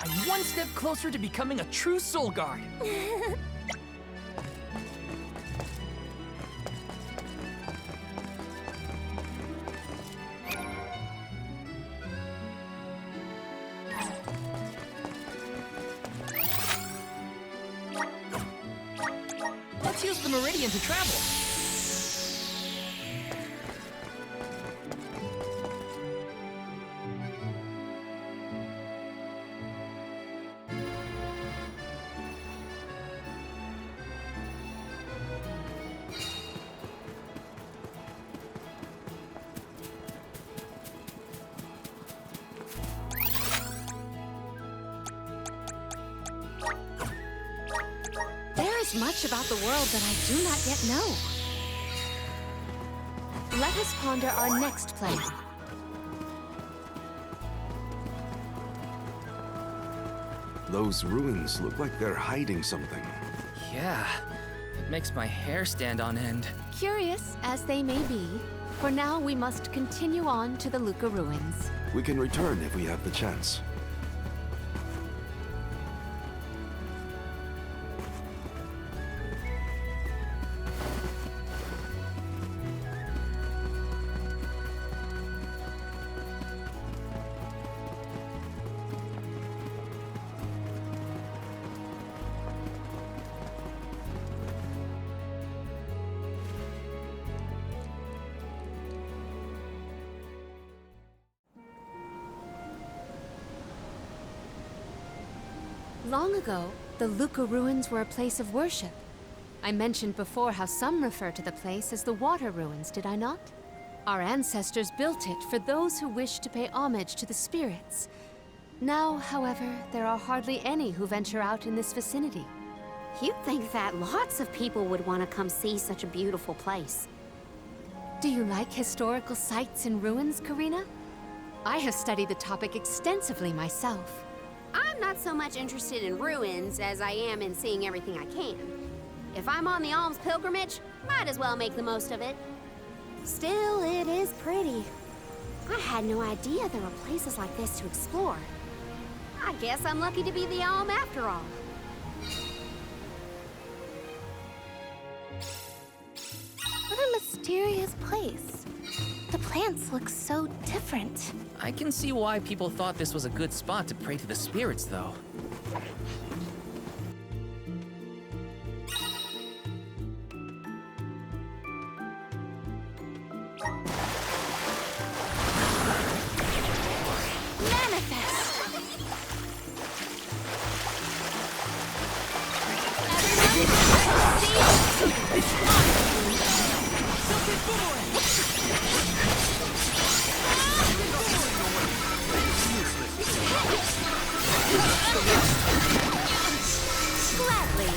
I'm one step closer to becoming a true soul guard. Let's use the meridian to travel. There is much about the world that I do not yet know. Let us ponder our next plan. Those ruins look like they're hiding something. Yeah, it makes my hair stand on end. Curious as they may be, for now we must continue on to the Luca ruins. We can return if we have the chance. Long ago, the Luca ruins were a place of worship. I mentioned before how some refer to the place as the Water Ruins, did I not? Our ancestors built it for those who wished to pay homage to the spirits. Now, however, there are hardly any who venture out in this vicinity. You'd think that lots of people would want to come see such a beautiful place. Do you like historical sites and ruins, Karina? I have studied the topic extensively myself. I'm not so much interested in ruins as I am in seeing everything I can. If I'm on the alms pilgrimage, might as well make the most of it. Still, it is pretty. I had no idea there were places like this to explore. I guess I'm lucky to be the alm after all. What a mysterious place. The plants look so different. I can see why people thought this was a good spot to pray to the spirits, though. Gladly.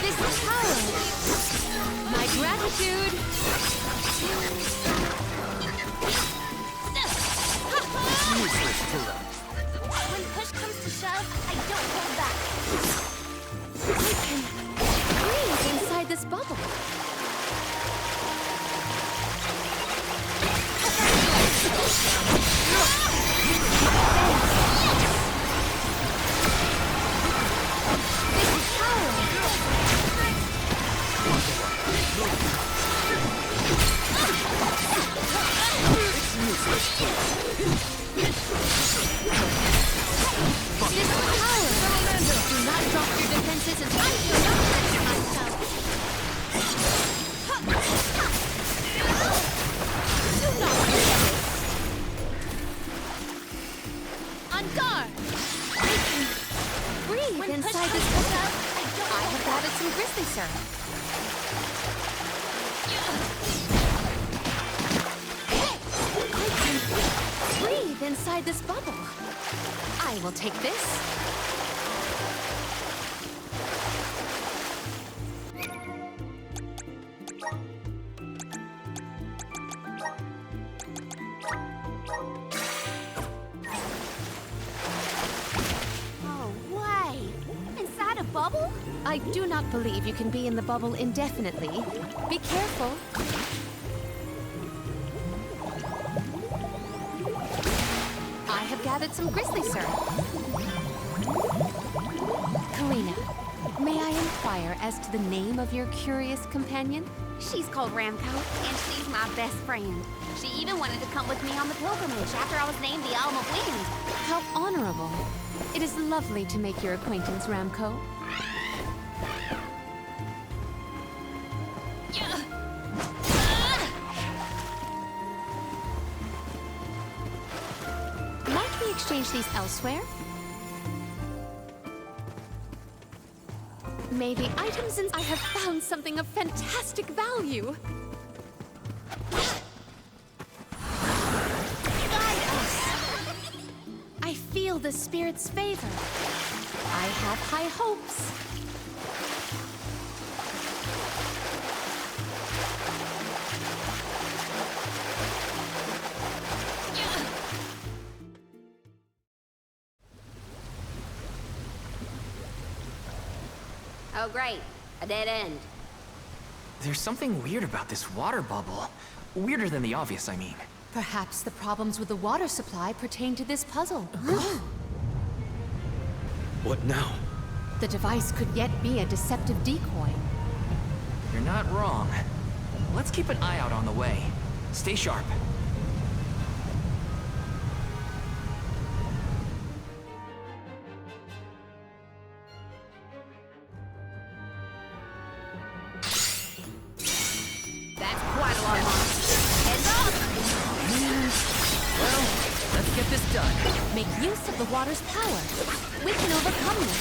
This power. My gratitude. When push comes to shove, I don't hold back. I can breathe inside this bubble. Do not drop your defenses and I do not pressure myself. Do not forget it. On guard! Breathe inside this cup. I have gathered some grizzly syrup. inside this bubble. I will take this. Oh, way! Inside a bubble? I do not believe you can be in the bubble indefinitely. Be careful. I have gathered some grizzly syrup. Karina, may I inquire as to the name of your curious companion? She's called Ramco, and she's my best friend. She even wanted to come with me on the pilgrimage after I was named the Elm of Wind. How honorable. It is lovely to make your acquaintance, Ramco. Might we exchange these elsewhere? Maybe items in... I have found something of fantastic value. Guide us. I feel the spirit's favor. I have high hopes. Oh, great. A dead end. There's something weird about this water bubble. Weirder than the obvious, I mean. Perhaps the problems with the water supply pertain to this puzzle. What now? The device could yet be a deceptive decoy. You're not wrong. Let's keep an eye out on the way. Stay sharp. That's quite a lot of monsters. Heads up! Well, let's get this done. Make use of the water's power. We can overcome this.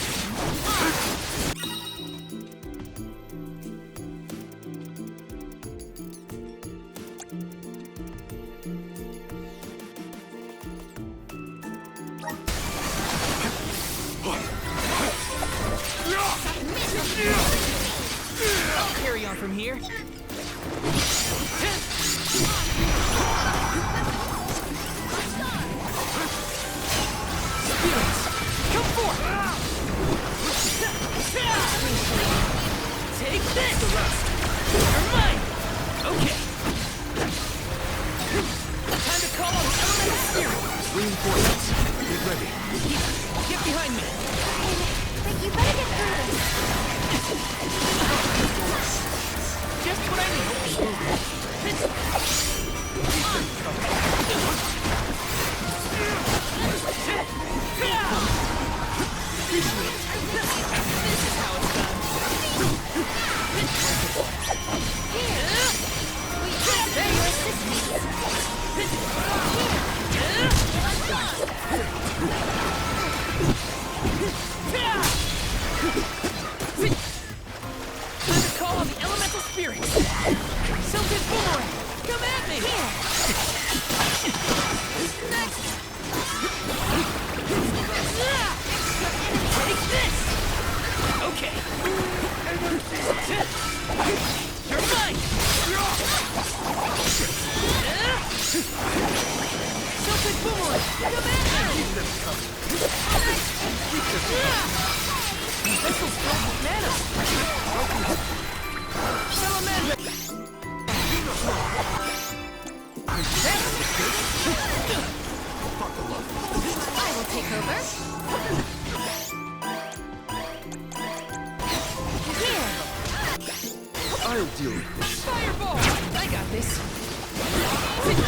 I'll carry on from here. Spirits, come forth! Take this! The rest. You're mine! Okay. Time to call on the elemental spirit! Reinforcements. Get ready. Get behind me! But you better get through this. Just what I need! This is how it's done. There, your assistance. Time to call on the elemental spirits. Silken boomerang, come at me! Next! Take this! Okay. You're mine! Silken boomerang, come at me! This will strong with mana! Salamander! I will take over. Here. I'll deal with this. Fireball! I got this. Here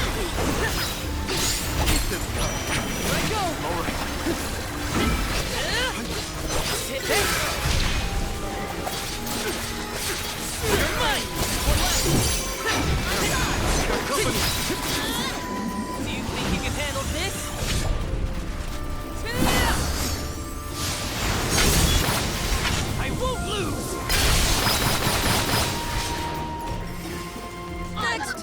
I go! All right. Hit that! You're mine! One left! Got company. Do you think you can handle this? I won't lose! Next!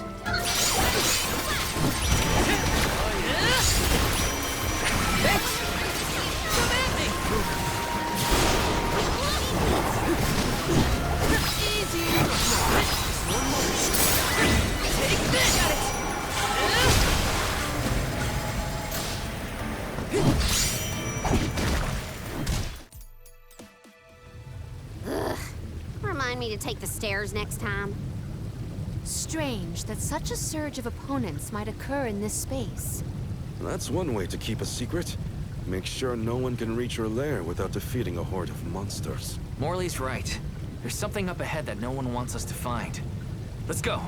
take the stairs next time. Strange that such a surge of opponents might occur in this space. That's one way to keep a secret. Make sure no one can reach your lair without defeating a horde of monsters. Morley's right. There's something up ahead that no one wants us to find. Let's go.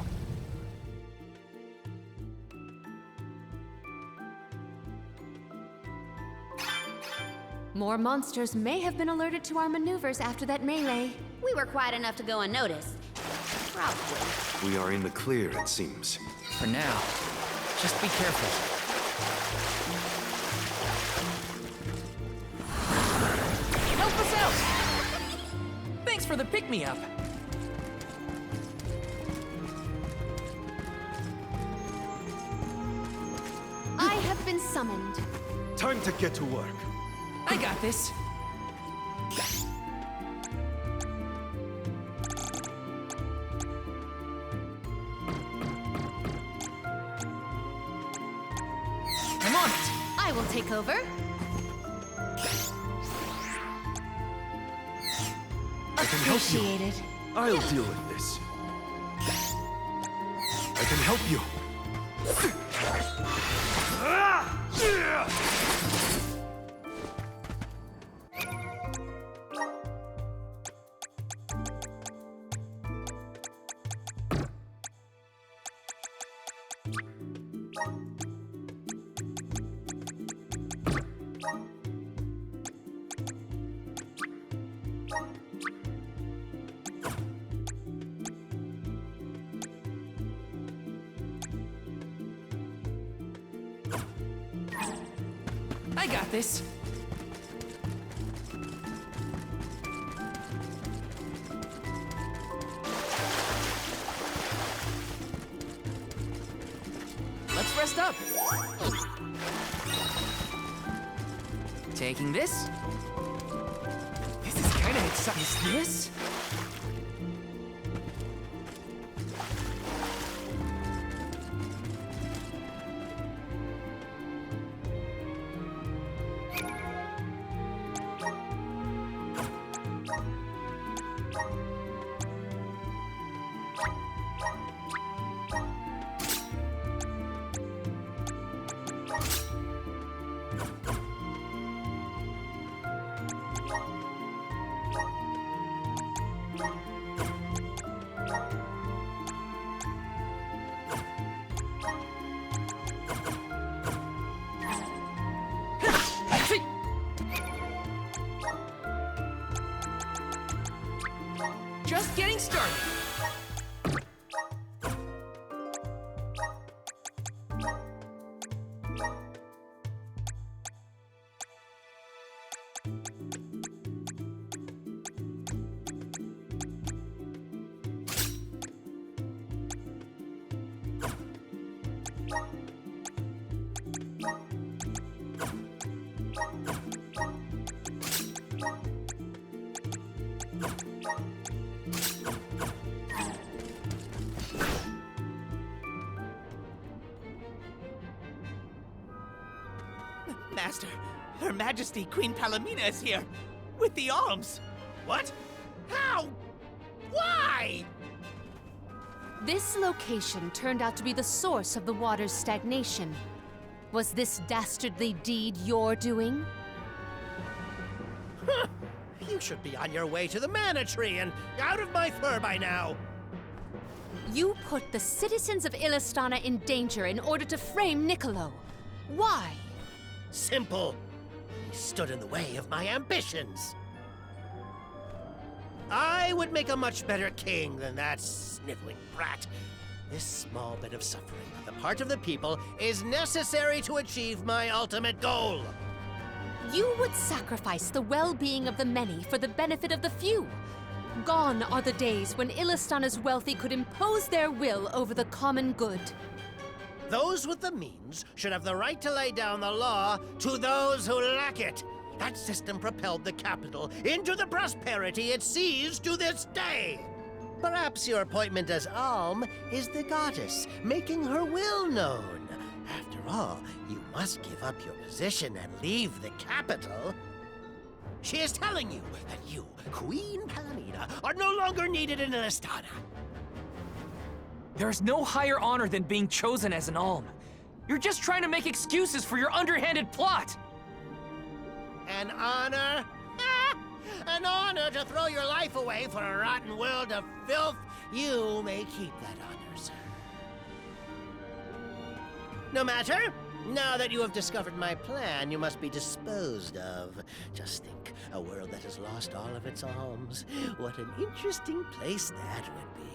More monsters may have been alerted to our maneuvers after that melee. We were quiet enough to go unnoticed. Probably. We are in the clear, it seems. For now, just be careful. Help us out! Thanks for the pick-me-up. I have been summoned. Time to get to work. I got this. I'm on it. I will take over. I can help you. Appreciated. I'll deal with this. I can help you. I got this. Let's rest up. Taking this. This is kind of exciting. Is this? Just getting started. Master, Her Majesty Queen Palomina is here, with the alms. What? How? Why? This location turned out to be the source of the water's stagnation. Was this dastardly deed your doing? You should be on your way to the Mana Tree and out of my fur by now. You put the citizens of Illistana in danger in order to frame Niccolo. Why? Simple. He stood in the way of my ambitions. I would make a much better king than that sniveling brat. This small bit of suffering on the part of the people is necessary to achieve my ultimate goal. You would sacrifice the well-being of the many for the benefit of the few. Gone are the days when Illistana's wealthy could impose their will over the common good. Those with the means should have the right to lay down the law to those who lack it. That system propelled the capital into the prosperity it sees to this day. Perhaps your appointment as Alm is the goddess, making her will known. After all, you must give up your position and leave the capital. She is telling you that you, Queen Palamina, are no longer needed in Astana. There's no higher honor than being chosen as an alm. You're just trying to make excuses for your underhanded plot! An honor? An honor to throw your life away for a rotten world of filth? You may keep that honor, sir. No matter. Now that you have discovered my plan, you must be disposed of. Just think, a world that has lost all of its alms. What an interesting place that would be.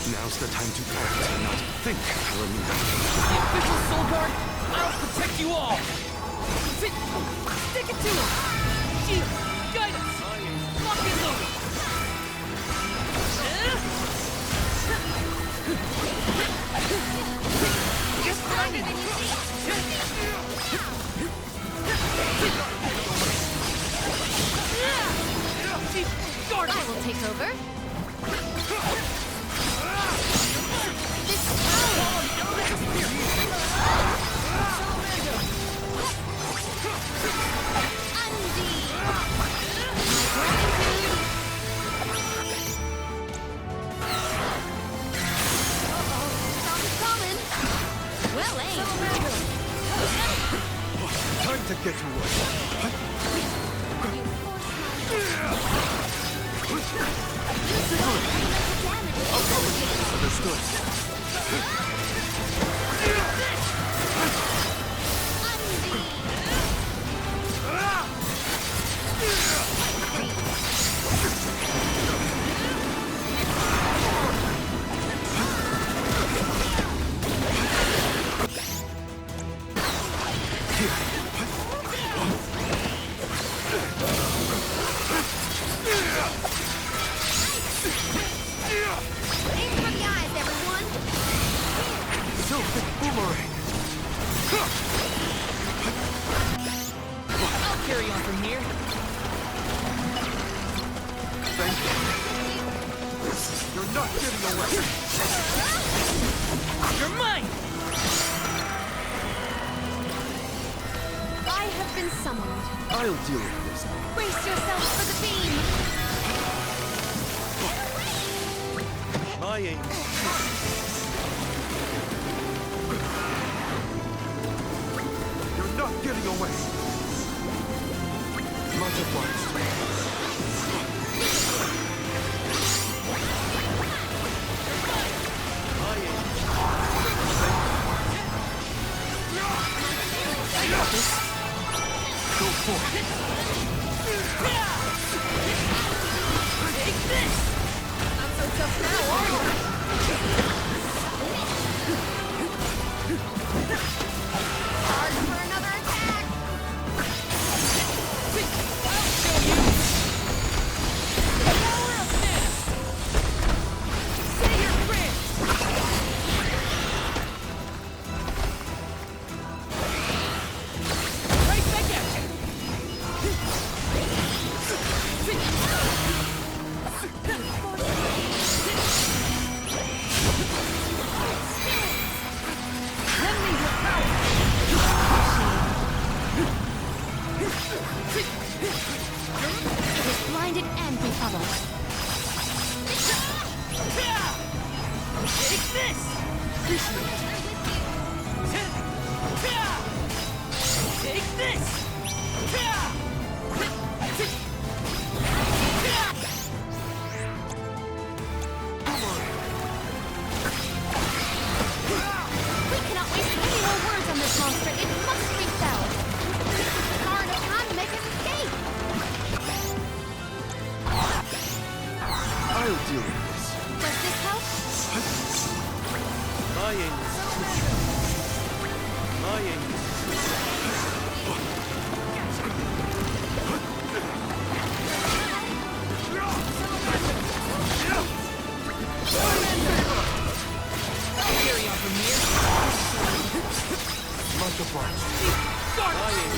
Now's the time to act, not think, Palamina. The official Soul Guard, I'll protect you all! Stick it to him! Shield, guidance, lock and load! You're stronger than you think. Guard! I will take over. Time to get to work. Understood. Aim for the eyes, everyone. Silver boomerang. I'll carry on from here. Thank you. You're not getting away. You're mine! I have been summoned. I'll deal with this. Brace yourselves for the beam! My aim. You're not getting away. Much obliged. My aim. I got this! Go for it. Take this! Not so tough now, are you? Charge for another attack. I'll show you! Power of mana! Say your prayers! Right back at you! Lend me your power! It is blinded and befuddled. Take this! Take this! We cannot waste any more words on this monster. It must be felled. Far enough time to make us escape. I'll deal with this. Does this help? My aim is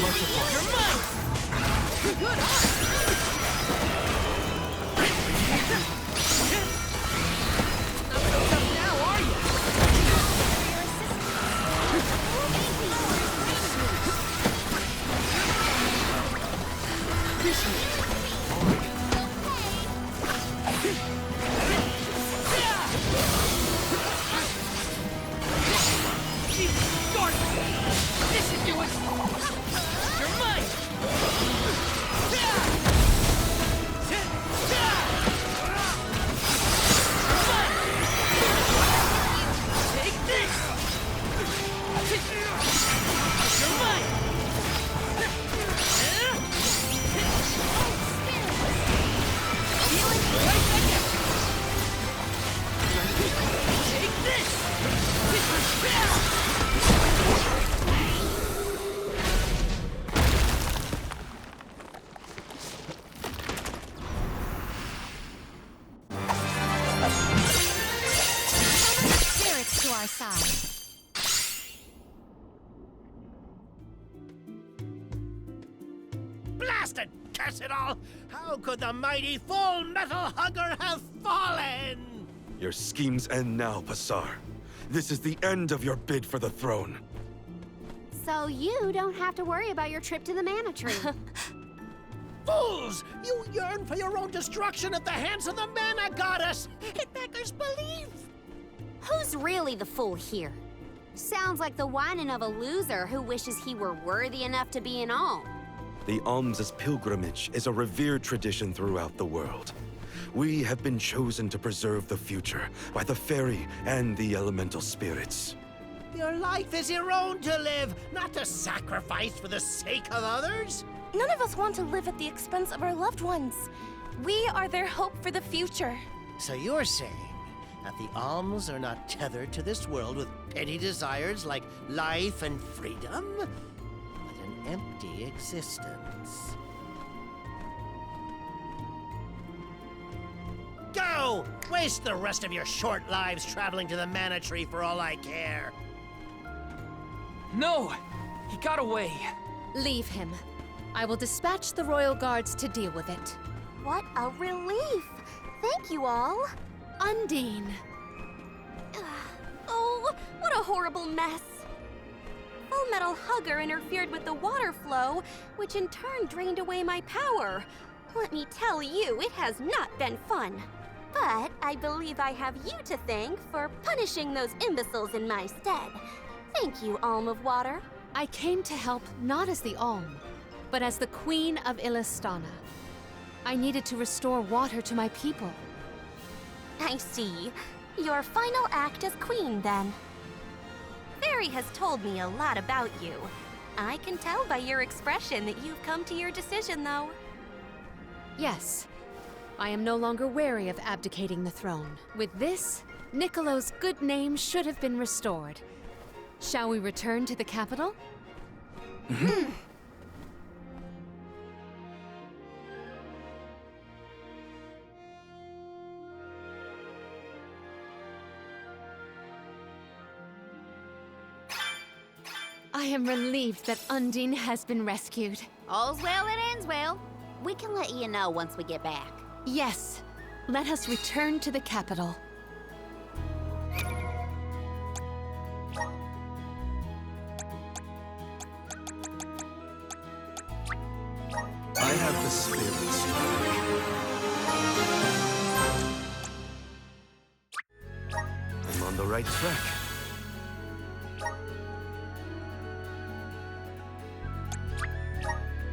Merciful. You're mine! Good eye! Not so tough now, are you? This should do it! You're mine! Take this! You're mine! Right back at you! Take this! Spirits to our side. Blasted curse it all! How could the mighty Full Metal Hugger have fallen? Your schemes end now, Pasar. This is the end of your bid for the throne. So you don't have to worry about your trip to the Mana Tree. Fools! You yearn for your own destruction at the hands of the Mana Goddess! It beggars belief! Who's really the fool here? Sounds like the whining of a loser who wishes he were worthy enough to be an alm. The alms' pilgrimage is a revered tradition throughout the world. We have been chosen to preserve the future by the fairy and the elemental spirits. Your life is your own to live, not to sacrifice for the sake of others. None of us want to live at the expense of our loved ones. We are their hope for the future. So you're saying that the alms are not tethered to this world with petty desires like life and freedom, but an empty existence. Go! Waste the rest of your short lives traveling to the Mana Tree for all I care. No! He got away. Leave him. I will dispatch the royal guards to deal with it. What a relief! Thank you all. Undine. Oh, what a horrible mess. Full Metal Hugger interfered with the water flow, which in turn drained away my power. Let me tell you, it has not been fun. But I believe I have you to thank for punishing those imbeciles in my stead. Thank you, Alm of Water. I came to help not as the Alm, but as the Queen of Illistana. I needed to restore water to my people. I see. Your final act as queen, then. Fairy has told me a lot about you. I can tell by your expression that you've come to your decision, though. Yes, I am no longer wary of abdicating the throne. With this, Niccolo's good name should have been restored. Shall we return to the capital? I am relieved that Undine has been rescued. All's well that ends well. We can let you know once we get back. Yes, let us return to the capital. I have the spirits. I'm on the right track.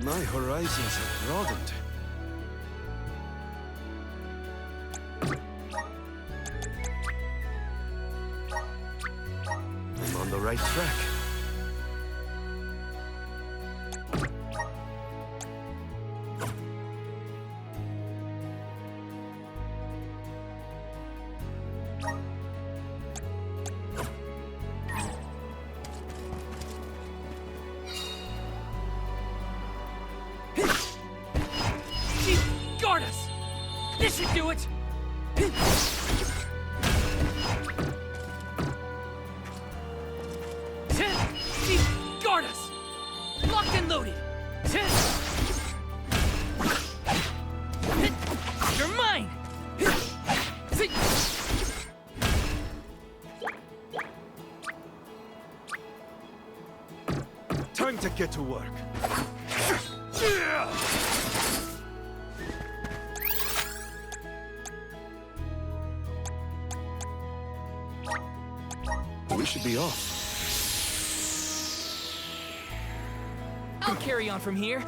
My horizons have broadened. I'm on the right track. Guard us! This should do it! Guard us! Locked and loaded! You're mine! Time to get to work. We should be off. I'll carry on from here.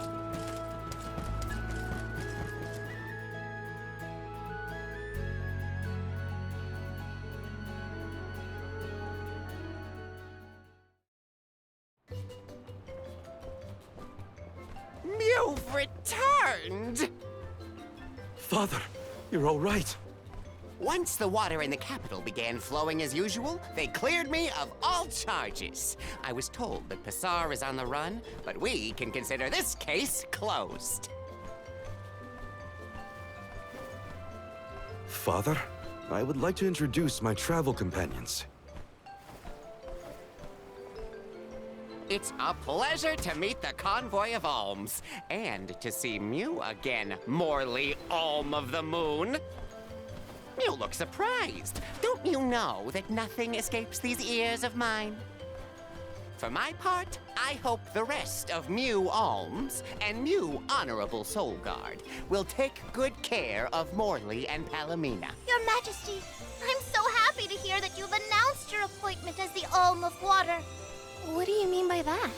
You've returned! Father, you're all right. Once the water in the capital began flowing as usual, they cleared me of all charges. I was told that Ps5 is on the run, but we can consider this case closed. Father, I would like to introduce my travel companions. It's a pleasure to meet the convoy of alms, and to see Mew again, Morley Alm of the Moon. You look surprised. Don't you know that nothing escapes these ears of mine? For my part, I hope the rest of Mew Alms and Mew Honorable Soul Guard will take good care of Morley and Palomina. Your Majesty, I'm so happy to hear that you've announced your appointment as the Alm of Water. What do you mean by that?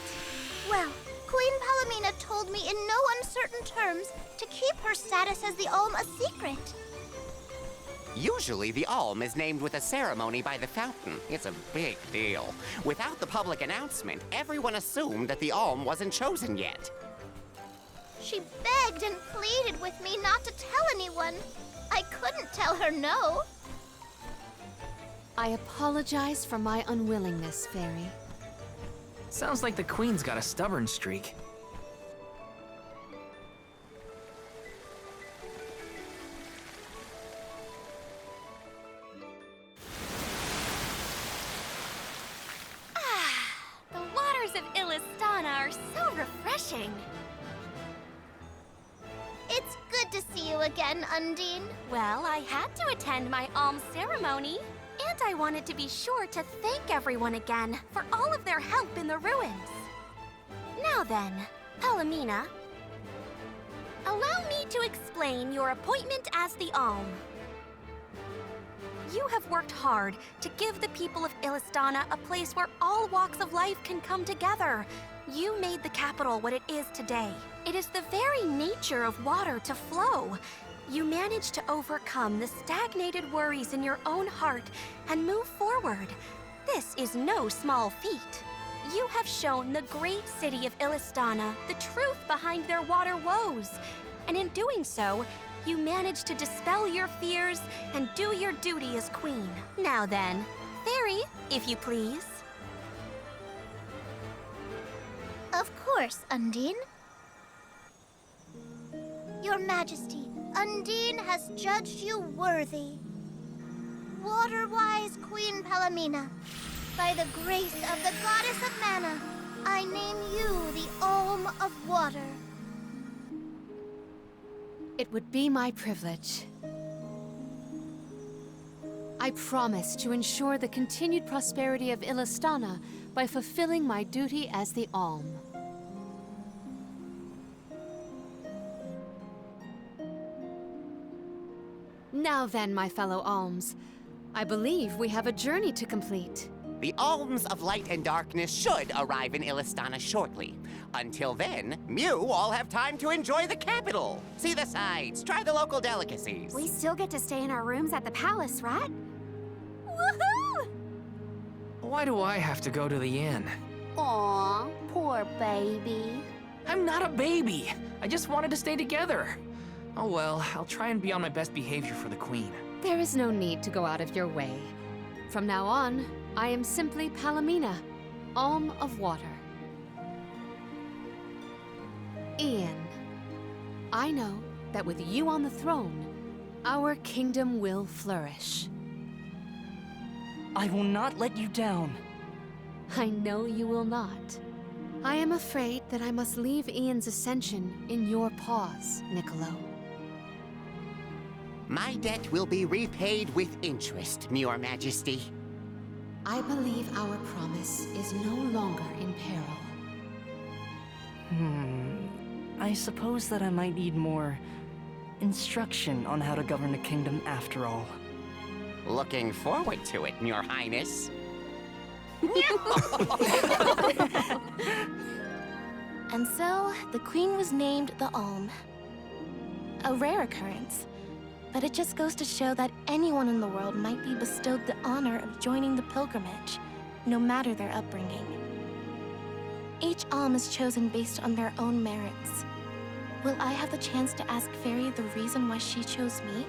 Well, Queen Palomina told me in no uncertain terms to keep her status as the Alm a secret. Usually, the Alm is named with a ceremony by the fountain. It's a big deal. Without the public announcement, everyone assumed that the Alm wasn't chosen yet. She begged and pleaded with me not to tell anyone. I couldn't tell her no. I apologize for my unwillingness, Fairy. Sounds like the Queen's got a stubborn streak. The waters of Illistana are so refreshing. It's good to see you again, Undine. Well, I had to attend my alms ceremony, and I wanted to be sure to thank everyone again for all of their help in the ruins. Now then, Palomina, allow me to explain your appointment as the Alm. You have worked hard to give the people of Illistana a place where all walks of life can come together. You made the capital what it is today. It is the very nature of water to flow. You managed to overcome the stagnated worries in your own heart and move forward. This is no small feat. You have shown the great city of Illistana the truth behind their water woes. And in doing so, you managed to dispel your fears and do your duty as queen. Now then, Fairy, if you please. Of course, Undine. Your Majesty, Undine has judged you worthy. Water-wise Queen Palomina, by the grace of the Goddess of Mana, I name you the Alm of Water. It would be my privilege. I promise to ensure the continued prosperity of Illistana by fulfilling my duty as the Alm. Now then, my fellow Alms, I believe we have a journey to complete. The Alms of Light and Darkness should arrive in Illistana shortly. Until then, Mew all have time to enjoy the capital. See the sights, try the local delicacies. We still get to stay in our rooms at the palace, right? Woohoo! Why do I have to go to the inn? Aw, poor baby. I'm not a baby. I just wanted to stay together. Oh well, I'll try and be on my best behavior for the Queen. There is no need to go out of your way. From now on, I am simply Palomina, Alm of Water. Ian, I know that with you on the throne, our kingdom will flourish. I will not let you down. I know you will not. I am afraid that I must leave Ian's ascension in your paws, Niccolo. My debt will be repaid with interest, Your Majesty. I believe our promise is no longer in peril. I suppose that I might need more instruction on how to govern a kingdom after all. Looking forward to it, Your Highness. And so, the queen was named the Alm. A rare occurrence, but it just goes to show that anyone in the world might be bestowed the honor of joining the pilgrimage, no matter their upbringing. Each Alm is chosen based on their own merits. Will I have the chance to ask Fairy the reason why she chose me?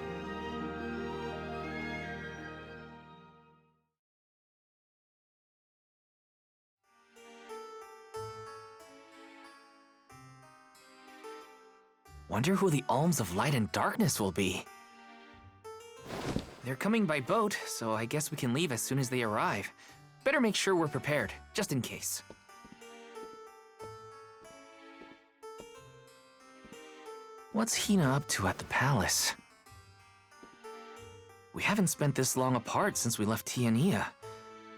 Wonder who the Alms of Light and Darkness will be. They're coming by boat, so I guess we can leave as soon as they arrive. Better make sure we're prepared, just in case. What's Hina up to at the palace? We haven't spent this long apart since we left Tiania.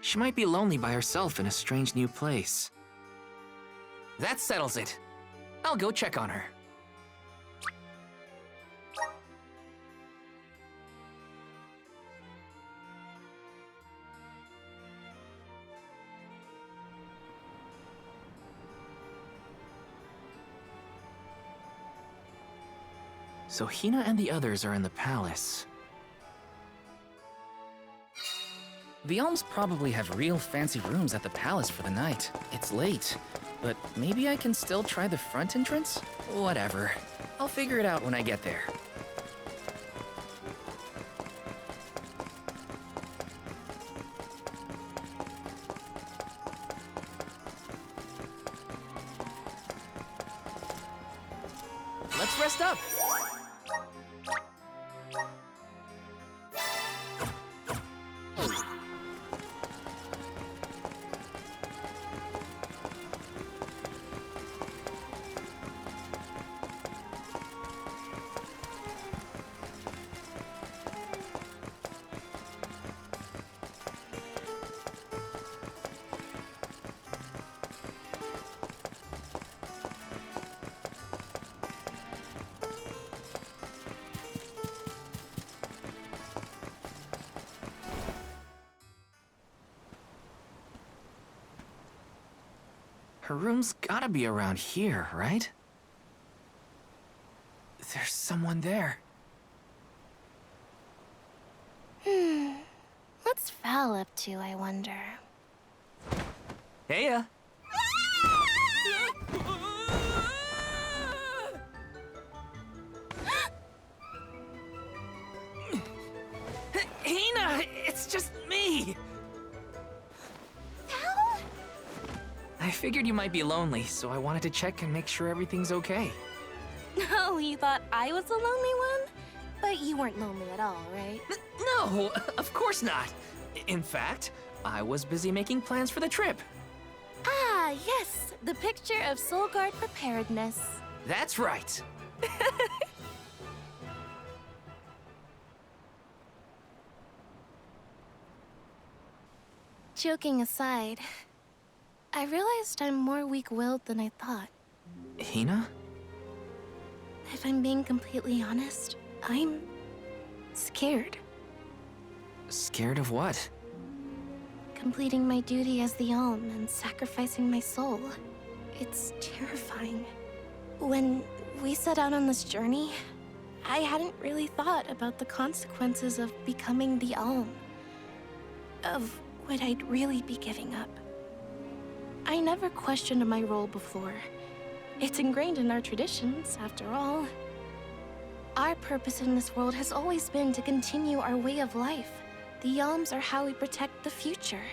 She might be lonely by herself in a strange new place. That settles it. I'll go check on her. So Hina and the others are in the palace. The Alms probably have real fancy rooms at the palace for the night. It's late, but maybe I can still try the front entrance? Whatever. I'll figure it out when I get there. Let's rest up! Her room's gotta be around here, right? There's someone there. What's Val up to, I wonder? Heya! Hina! It's just me! I figured you might be lonely, so I wanted to check and make sure everything's okay. Oh, you thought I was the lonely one? But you weren't lonely at all, right? No, of course not. In fact, I was busy making plans for the trip. Ah, yes, the picture of Soul Guard preparedness. That's right. Joking aside, I realized I'm more weak-willed than I thought. Hina? If I'm being completely honest, I'm scared. Scared of what? Completing my duty as the Alm and sacrificing my soul. It's terrifying. When we set out on this journey, I hadn't really thought about the consequences of becoming the Alm. Of what I'd really be giving up. I never questioned my role before. It's ingrained in our traditions, after all. Our purpose in this world has always been to continue our way of life. The Alms are how we protect the future.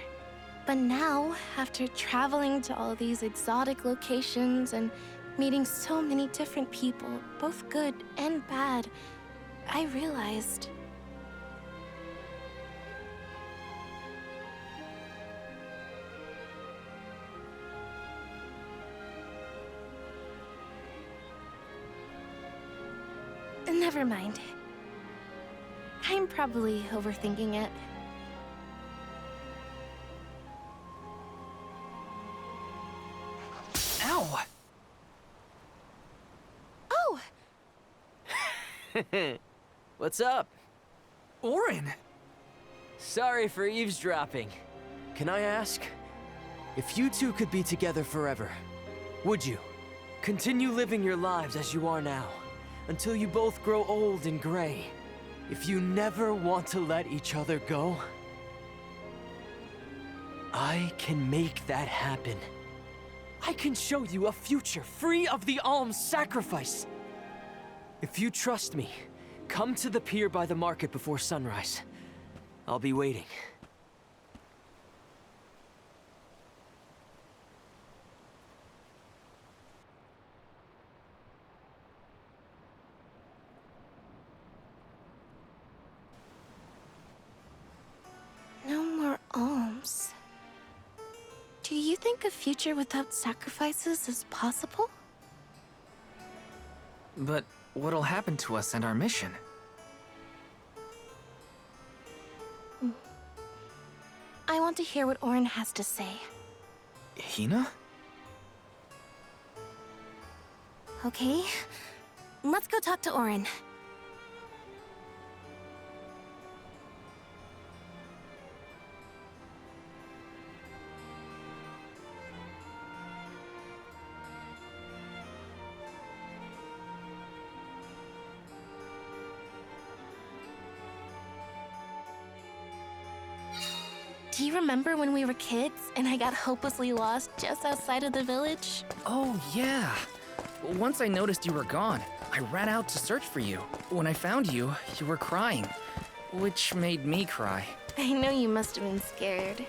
But now, after traveling to all these exotic locations and meeting so many different people, both good and bad, I realized... Never mind. I'm probably overthinking it. Ow! Oh! What's up? Orin! Sorry for eavesdropping. Can I ask? If you two could be together forever, would you? Continue living your lives as you are now, until you both grow old and gray. If you never want to let each other go, I can make that happen. I can show you a future free of the alms sacrifice. If you trust me, come to the pier by the market before sunrise. I'll be waiting. No more alms. Do you think a future without sacrifices is possible? But what'll happen to us and our mission? I want to hear what Orin has to say. Hina? Okay, let's go talk to Orin. Do you remember when we were kids and I got hopelessly lost just outside of the village? Oh, yeah. Once I noticed you were gone, I ran out to search for you. When I found you, you were crying, which made me cry. I know you must have been scared,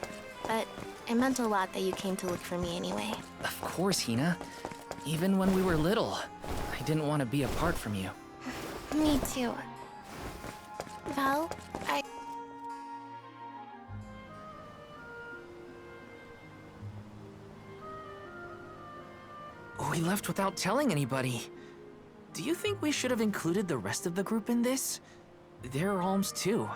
but it meant a lot that you came to look for me anyway. Of course, Hina. Even when we were little, I didn't want to be apart from you. Me too. Val, We left without telling anybody. Do you think we should have included the rest of the group in this? They're alms too.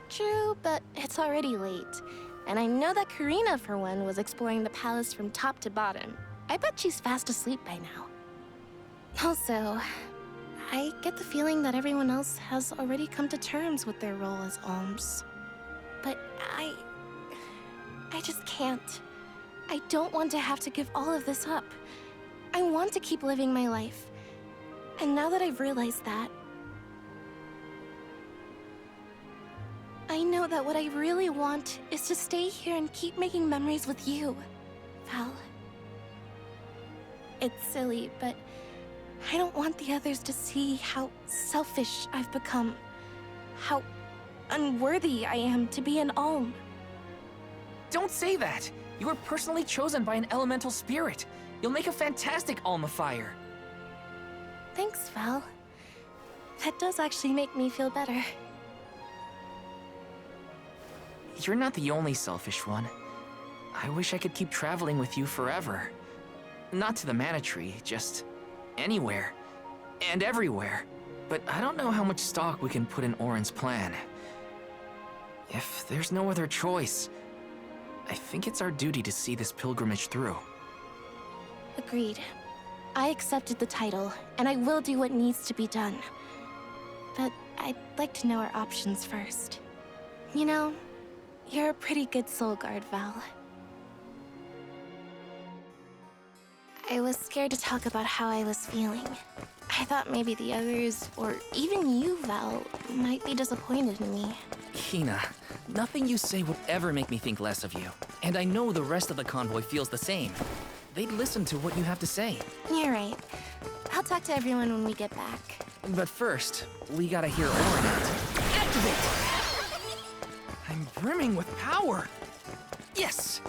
True, but it's already late. And I know that Karina, for one, was exploring the palace from top to bottom. I bet she's fast asleep by now. Also, I get the feeling that everyone else has already come to terms with their role as alms. But I just can't. I don't want to have to give all of this up. I want to keep living my life. And now that I've realized that, I know that what I really want is to stay here and keep making memories with you, Val. It's silly, but I don't want the others to see how selfish I've become. How unworthy I am to be an alm. Don't say that! You were personally chosen by an elemental spirit. You'll make a fantastic Alma Fire. Thanks, Val. That does actually make me feel better. You're not the only selfish one. I wish I could keep traveling with you forever. Not to the Mana Tree, just anywhere. And everywhere. But I don't know how much stock we can put in Orin's plan. If there's no other choice, I think it's our duty to see this pilgrimage through. Agreed. I accepted the title, and I will do what needs to be done. But I'd like to know our options first. You know, you're a pretty good soul guard, Val. I was scared to talk about how I was feeling. I thought maybe the others, or even you, Val, might be disappointed in me. Hina, nothing you say would ever make me think less of you. And I know the rest of the convoy feels the same. They'd listen to what you have to say. You're right. I'll talk to everyone when we get back. But first, we gotta hear Orin out. Activate! I'm brimming with power! Yes!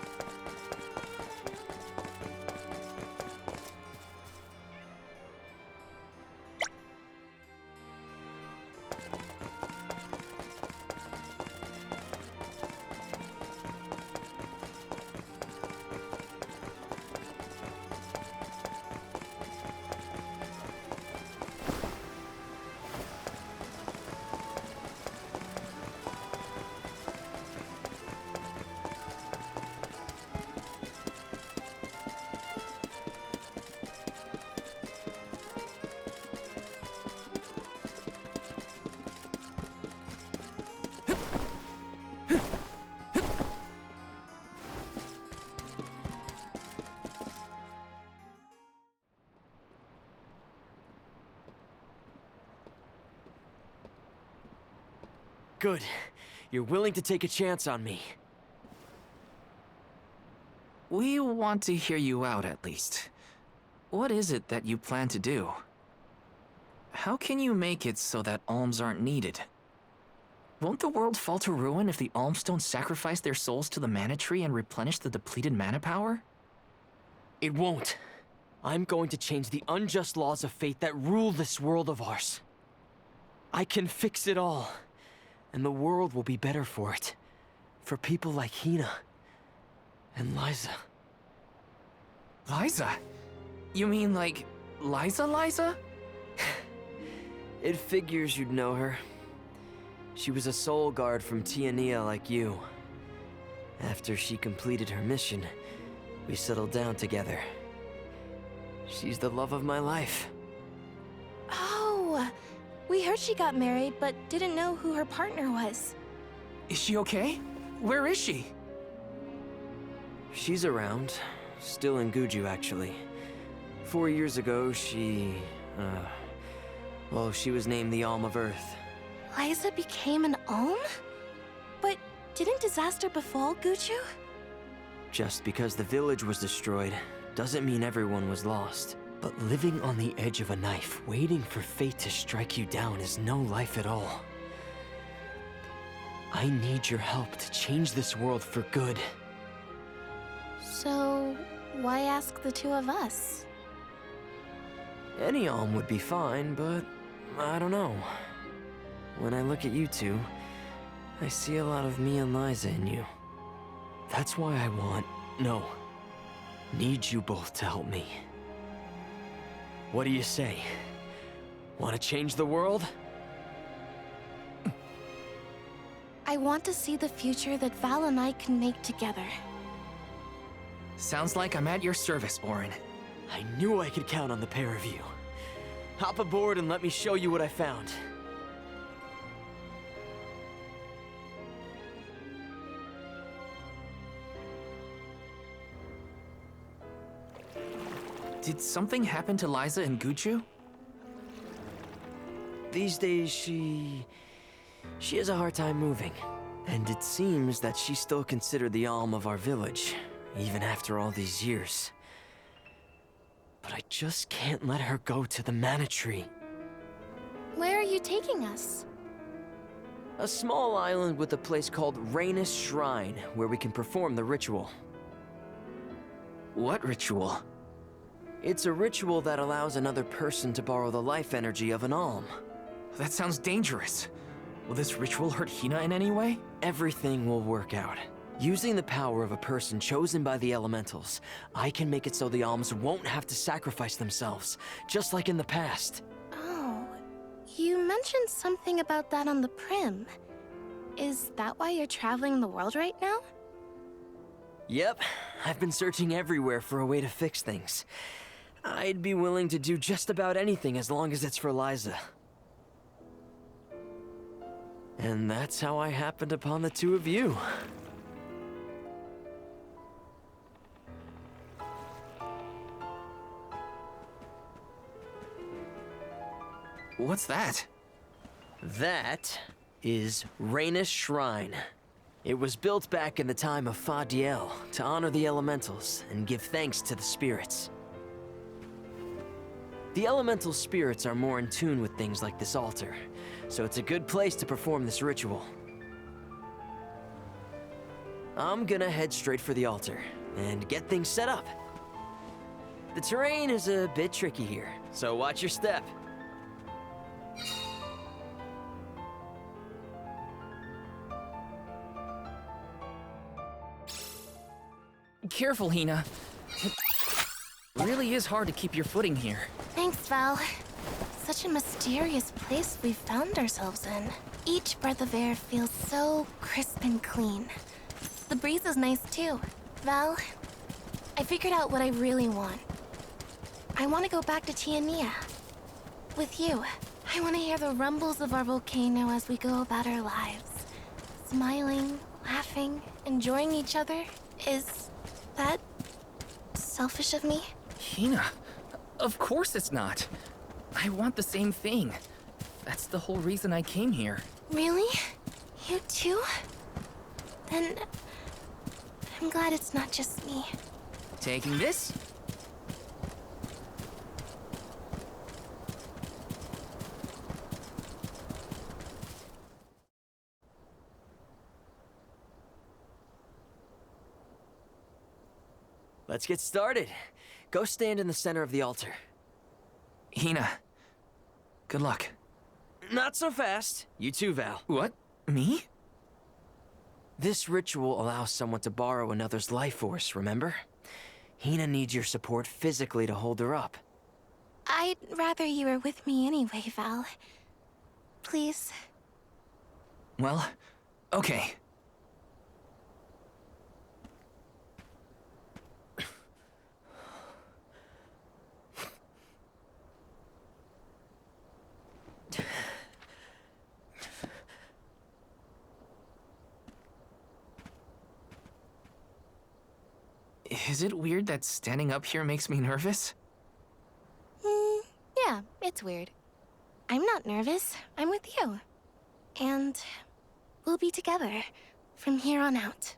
Good. You're willing to take a chance on me. We want to hear you out, at least. What is it that you plan to do? How can you make it so that alms aren't needed? Won't the world fall to ruin if the alms don't sacrifice their souls to the mana tree and replenish the depleted mana power? It won't. I'm going to change the unjust laws of fate that rule this world of ours. I can fix it all, and the world will be better for it. For people like Hina and Liza. Liza? You mean like Liza? It figures you'd know her. She was a soul guard from Tiania like you. After she completed her mission, we settled down together. She's the love of my life. Oh, we heard she got married, but didn't know who her partner was. Is she okay? Where is she? She's around. Still in Guju, actually. 4 years ago, she was named the Alm of Earth. Liza became an Alm? But didn't disaster befall Guju? Just because the village was destroyed doesn't mean everyone was lost. But living on the edge of a knife, waiting for fate to strike you down is no life at all. I need your help to change this world for good. So, why ask the two of us? Any Alm would be fine, but I don't know. When I look at you two, I see a lot of me and Liza in you. That's why I need you both to help me. What do you say? Want to change the world? I want to see the future that Val and I can make together. Sounds like I'm at your service, Orin. I knew I could count on the pair of you. Hop aboard and let me show you what I found. Did something happen to Liza and Guju? These days, she has a hard time moving. And it seems that she's still considered the Alm of our village, even after all these years. But I just can't let her go to the mana tree. Where are you taking us? A small island with a place called Rhaenys Shrine, where we can perform the ritual. What ritual? It's a ritual that allows another person to borrow the life energy of an alm. That sounds dangerous. Will this ritual hurt Hina in any way? Everything will work out. Using the power of a person chosen by the elementals, I can make it so the alms won't have to sacrifice themselves, just like in the past. Oh, you mentioned something about that on the Prim. Is that why you're traveling the world right now? Yep, I've been searching everywhere for a way to fix things. I'd be willing to do just about anything as long as it's for Liza. And that's how I happened upon the two of you. What's that? That is Rhaenys Shrine. It was built back in the time of Fadiel to honor the elementals and give thanks to the spirits. The elemental spirits are more in tune with things like this altar, so it's a good place to perform this ritual. I'm gonna head straight for the altar and get things set up. The terrain is a bit tricky here, so watch your step. Careful, Hina. It really is hard to keep your footing here. Thanks, Val. Such a mysterious place we've found ourselves in. Each breath of air feels so crisp and clean. The breeze is nice too. Val, I figured out what I really want. I want to go back to Tiania. With you. I want to hear the rumbles of our volcano as we go about our lives. Smiling, laughing, enjoying each other. Is that selfish of me? Hina, of course it's not. I want the same thing. That's the whole reason I came here. Really? You too? Then I'm glad it's not just me. Taking this? Let's get started. Go stand in the center of the altar. Hina, good luck. Not so fast. You too, Val. What? Me? This ritual allows someone to borrow another's life force, remember? Hina needs your support physically to hold her up. I'd rather you were with me anyway, Val. Please. Well, okay. Is it weird that standing up here makes me nervous? Yeah, it's weird. I'm not nervous. I'm with you. And we'll be together from here on out.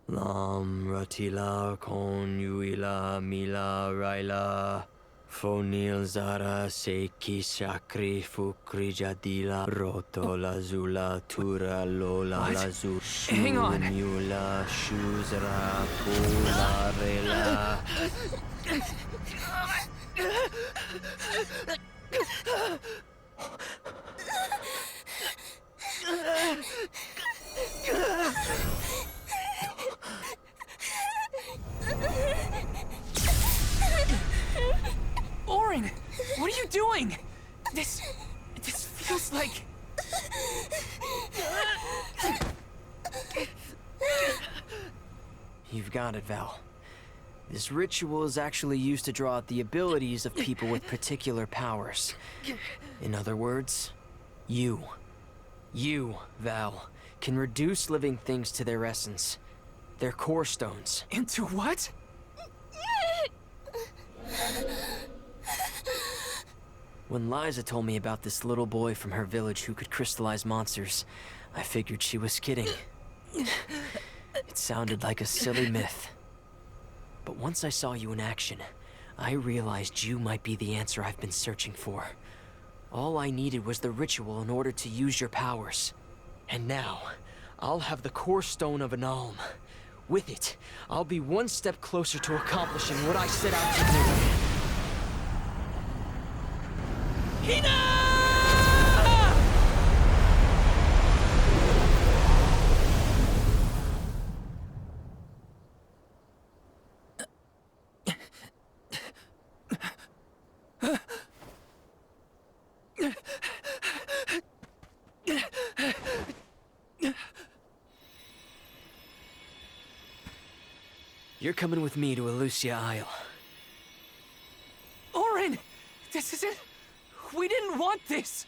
Lam ratila kon yuila mila raila fonil zara seki shakri fukri jadila roto lazula tura lola What? lazu Hang on. mula shuzra pula rela. Orin, what are you doing? This feels like... You've got it, Val. This ritual is actually used to draw out the abilities of people with particular powers. In other words, you, Val, can reduce living things to their essence, their core stones. Into what? When Liza told me about this little boy from her village who could crystallize monsters, I figured she was kidding. It sounded like a silly myth. But once I saw you in action, I realized you might be the answer I've been searching for. All I needed was the ritual in order to use your powers. And now, I'll have the core stone of an alm. With it, I'll be one step closer to accomplishing what I set out to do. Hina! You're coming with me to Elusia Isle. Orin! This isn't... We didn't want this!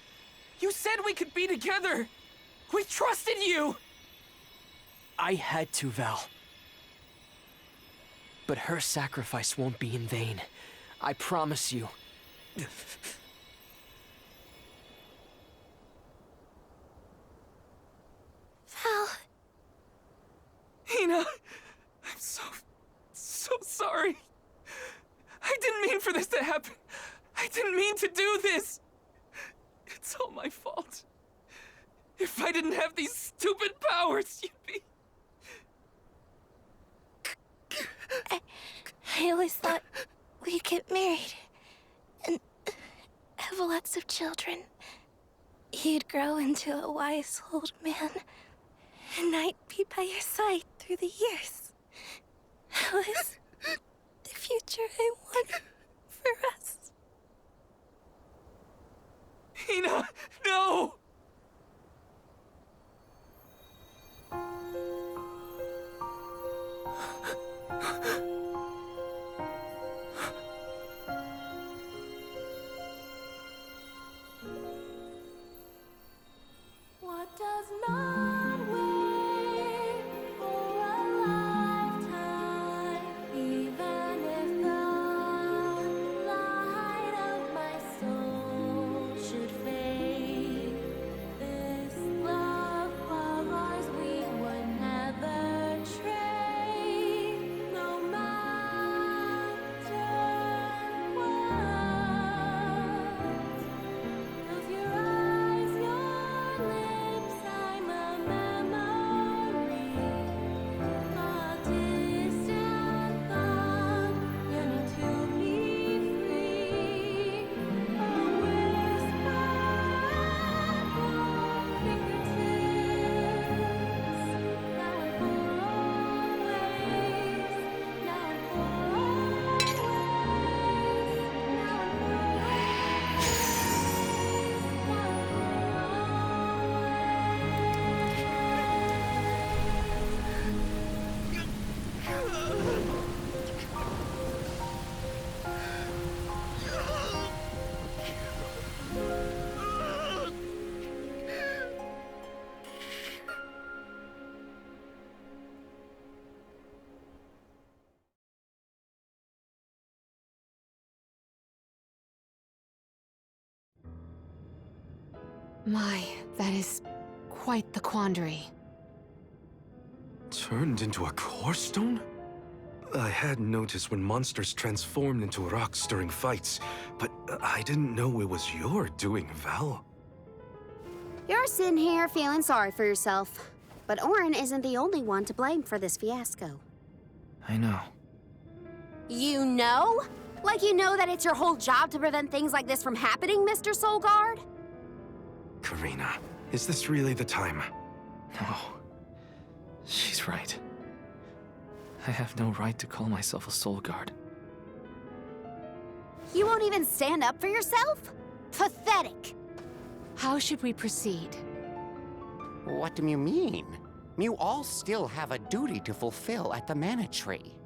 You said we could be together! We trusted you! I had to, Val. But her sacrifice won't be in vain. I promise you. Val, Hina, I'm so sorry. I didn't mean for this to happen. I didn't mean to do this. It's all my fault. If I didn't have these stupid powers, you'd be... I always thought we'd get married and have lots of children. You'd grow into a wise old man, and I'd be by your side through the years. That was the future I wanted for us. Hina, no! What does not wait for a lifetime My, that is quite the quandary. Turned into a core stone? I had noticed when monsters transformed into rocks during fights, but I didn't know it was your doing, Val. You're sitting here feeling sorry for yourself. But Orin isn't the only one to blame for this fiasco. I know. You know? Like you know that it's your whole job to prevent things like this from happening, Mr. Soulguard? Karina, is this really the time? No. She's right. I have no right to call myself a soul guard. You won't even stand up for yourself? Pathetic. How should we proceed? What do you mean? You all still have a duty to fulfill at the Mana Tree.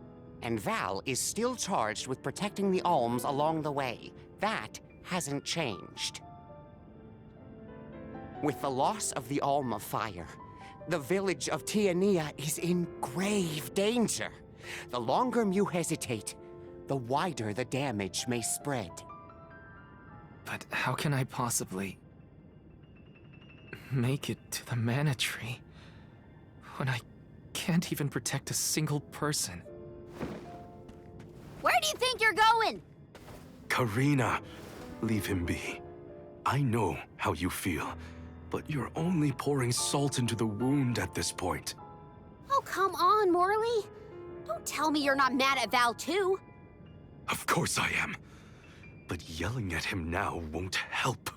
And Val is still charged with protecting the Alms along the way. That hasn't changed. With the loss of the Alm of Fire, the village of Tiania is in grave danger. The longer you hesitate, the wider the damage may spread. But how can I possibly make it to the Mana Tree when I can't even protect a single person? Where do you think you're going? Karina, leave him be. I know how you feel, but you're only pouring salt into the wound at this point. Oh, come on, Morley. Don't tell me you're not mad at Val, too. Of course I am. But yelling at him now won't help.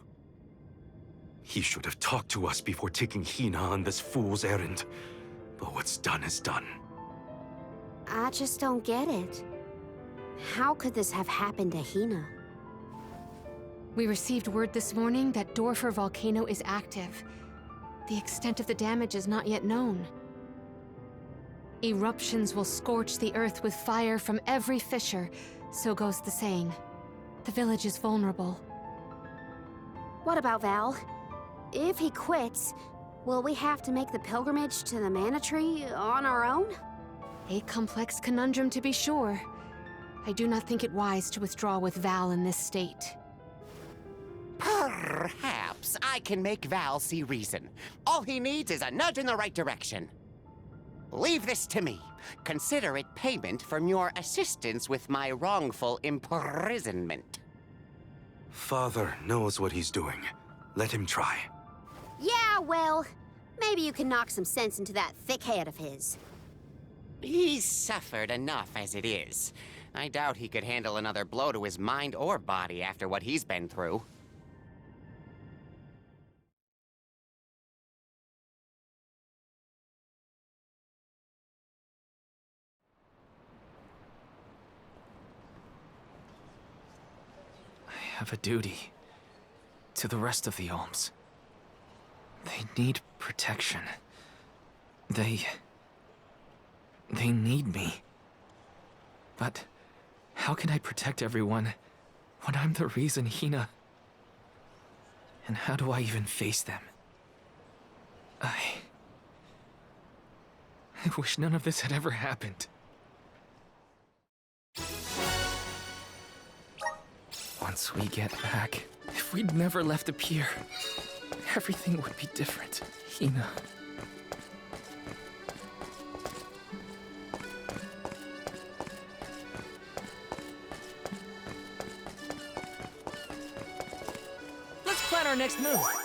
He should have talked to us before taking Hina on this fool's errand. But what's done is done. I just don't get it. How could this have happened to Hina? We received word this morning that Dorfer volcano is active. The extent of the damage is not yet known. Eruptions will scorch the earth with fire from every fissure, so goes the saying. The village is vulnerable. What about Val? If he quits, will we have to make the pilgrimage to the Mana Tree on our own? A complex conundrum to be sure. I do not think it wise to withdraw with Val in this state. Perhaps I can make Val see reason. All he needs is a nudge in the right direction. Leave this to me. Consider it payment from your assistance with my wrongful imprisonment. Father knows what he's doing. Let him try. Yeah, well, maybe you can knock some sense into that thick head of his. He's suffered enough as it is. I doubt he could handle another blow to his mind or body after what he's been through. I have a duty to the rest of the Alms. They need protection. They need me. But how can I protect everyone when I'm the reason Hina... And how do I even face them? I wish none of this had ever happened. Once we get back, if we'd never left the pier, everything would be different, Hina. Let's plan our next move.